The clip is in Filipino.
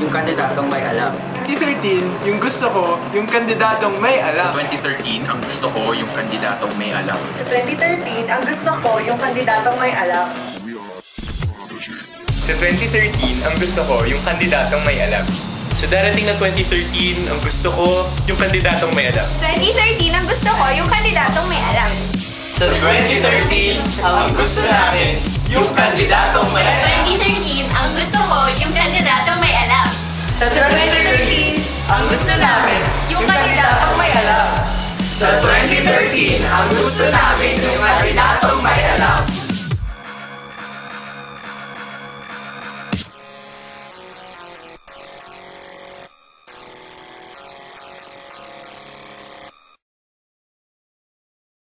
yung kandidatong may alam. 2013, yung gusto ko, yung kandidatong may alam. 2013, ang gusto ko yung kandidatong may alam. Sa 2013, ang gusto ko yung kandidatong may alam. Sa 2013, ang gusto ko yung kandidatong may alam. Sa darating na 2013, ang gusto ko yung kandidatong may alam. 2013, ang gusto ko yung kandidatong may alam. Sa 2013, ang gusto namin yung kandidatong may alam. 2013, ang gusto ko yung kandidatong